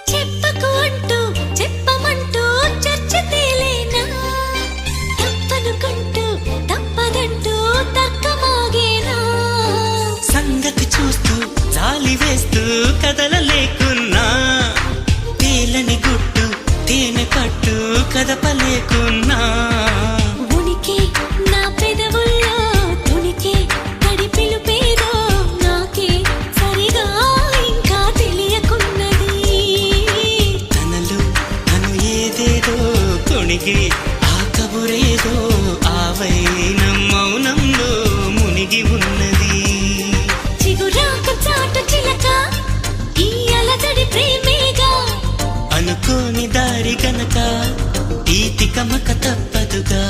చెప్పకు అంటూ చెప్పమంటూ చర్చ తేలేనా తప్పనుకుంటూ తప్పదంటూ తర్కమాగేనా సంగతి చూస్తూ జాలి వేస్తూ కదలలేకున్నా తేలని గుట్టు తేనె పట్టు కదపలేకున్నా ఉనికి నా పెదవుల్లో తునికి తడి పిలుపేదో నాకే సరిగా ఇంకా తెలియకున్నది తనలో తను ఏదేదో కొణిగి ఆ కబురేదో ఆవైన మౌనంలో మునిగి ఉన్నది చిగురాకు చాటు చిలక ఈ అలజడి ప్రేమేగా అనుకోని దారి గనక ఈ తికమక తప్పదుగా